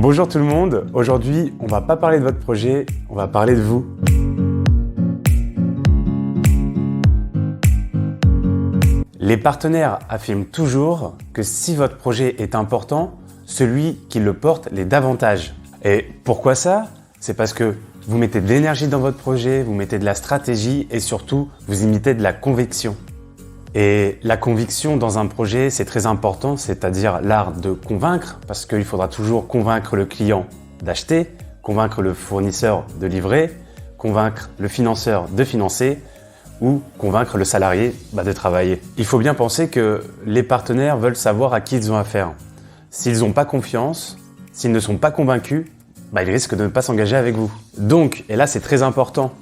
Bonjour tout le monde, aujourd'hui on va pas parler de votre projet, on va parler de vous. Les partenaires affirment toujours que si votre projet est important, celui qui le porte l'est davantage. Et pourquoi ça? C'est parce que vous mettez de l'énergie dans votre projet, vous mettez de la stratégie et surtout vous imitez de la conviction. Et la conviction dans un projet, c'est très important, c'est-à-dire l'art de convaincre, parce qu'il faudra toujours convaincre le client d'acheter, convaincre le fournisseur de livrer, convaincre le financeur de financer ou convaincre le salarié de travailler. Il faut bien penser que les partenaires veulent savoir à qui ils ont affaire. S'ils n'ont pas confiance, s'ils ne sont pas convaincus, ils risquent de ne pas s'engager avec vous. Donc, et là c'est très important,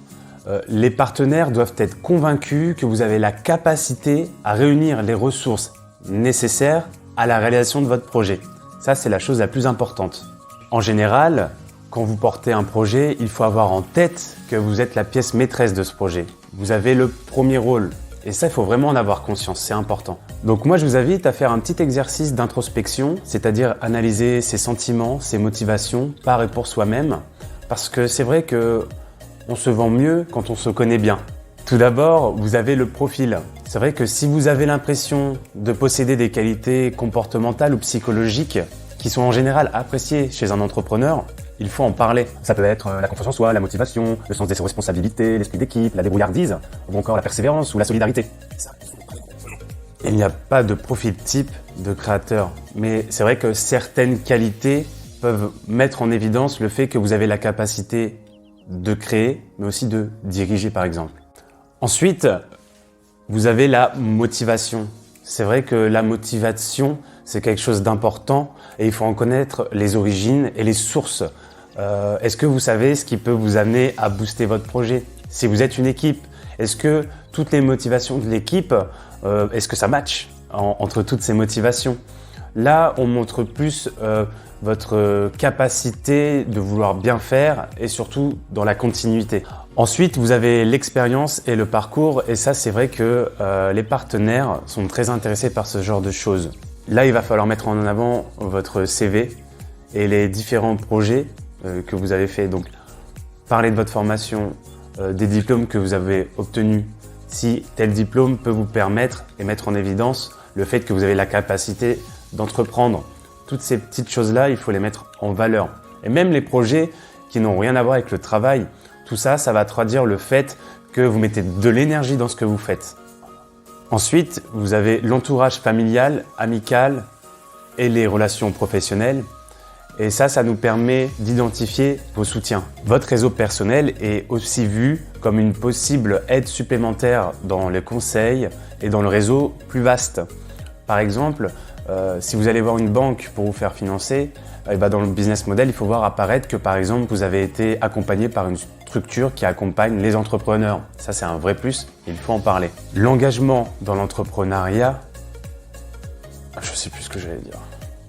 les partenaires doivent être convaincus que vous avez la capacité à réunir les ressources nécessaires à la réalisation de votre projet. Ça, c'est la chose la plus importante. En général, quand vous portez un projet, il faut avoir en tête que vous êtes la pièce maîtresse de ce projet. Vous avez le premier rôle. Et ça, il faut vraiment en avoir conscience, c'est important. Donc moi, je vous invite à faire un petit exercice d'introspection, c'est-à-dire analyser ses sentiments, ses motivations, par et pour soi-même. Parce que c'est vrai que on se vend mieux quand on se connaît bien. Tout d'abord, vous avez le profil. C'est vrai que si vous avez l'impression de posséder des qualités comportementales ou psychologiques qui sont en général appréciées chez un entrepreneur, il faut en parler. Ça peut être la confiance en soi, la motivation, le sens des responsabilités, l'esprit d'équipe, la débrouillardise, ou encore la persévérance ou la solidarité. Il n'y a pas de profil type de créateur, mais c'est vrai que certaines qualités peuvent mettre en évidence le fait que vous avez la capacité de créer, mais aussi de diriger par exemple. Ensuite, vous avez la motivation. C'est vrai que la motivation, c'est quelque chose d'important et il faut en connaître les origines et les sources. Est-ce que vous savez ce qui peut vous amener à booster votre projet? Si vous êtes une équipe, est-ce que toutes les motivations de l'équipe, est-ce que ça match entre toutes ces motivations? Là, on montre plus votre capacité de vouloir bien faire et surtout dans la continuité. Ensuite, vous avez l'expérience et le parcours et ça, c'est vrai que les partenaires sont très intéressés par ce genre de choses. Là, il va falloir mettre en avant votre CV et les différents projets que vous avez fait. Donc, parler de votre formation, des diplômes que vous avez obtenus. Si tel diplôme peut vous permettre et mettre en évidence le fait que vous avez la capacité d'entreprendre. Toutes ces petites choses-là, il faut les mettre en valeur. Et même les projets qui n'ont rien à voir avec le travail, tout ça, ça va traduire le fait que vous mettez de l'énergie dans ce que vous faites. Ensuite, vous avez l'entourage familial, amical et les relations professionnelles. Et ça nous permet d'identifier vos soutiens. Votre réseau personnel est aussi vu comme une possible aide supplémentaire dans les conseils et dans le réseau plus vaste. Par exemple, si vous allez voir une banque pour vous faire financer, dans le business model, il faut voir apparaître que par exemple, vous avez été accompagné par une structure qui accompagne les entrepreneurs. Ça, c'est un vrai plus, il faut en parler. L'engagement dans l'entrepreneuriat, je sais plus ce que j'allais dire.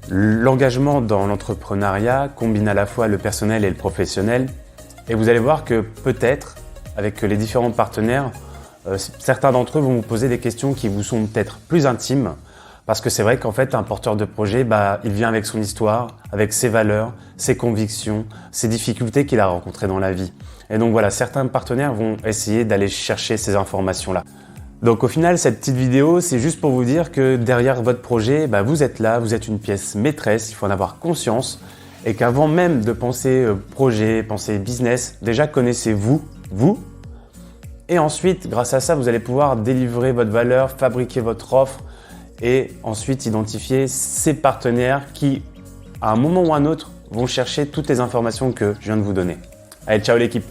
L'engagement dans l'entrepreneuriat combine à la fois le personnel et le professionnel. Et vous allez voir que peut-être, avec les différents partenaires, certains d'entre eux vont vous poser des questions qui vous sont peut-être plus intimes. Parce que c'est vrai qu'en fait, un porteur de projet, il vient avec son histoire, avec ses valeurs, ses convictions, ses difficultés qu'il a rencontrées dans la vie. Et donc voilà, certains partenaires vont essayer d'aller chercher ces informations-là. Donc au final, cette petite vidéo, c'est juste pour vous dire que derrière votre projet, vous êtes là, vous êtes une pièce maîtresse, il faut en avoir conscience. Et qu'avant même de penser projet, penser business, déjà connaissez-vous, vous. Et ensuite, grâce à ça, vous allez pouvoir délivrer votre valeur, fabriquer votre offre, et ensuite identifier ces partenaires qui, à un moment ou à un autre, vont chercher toutes les informations que je viens de vous donner. Allez, ciao l'équipe!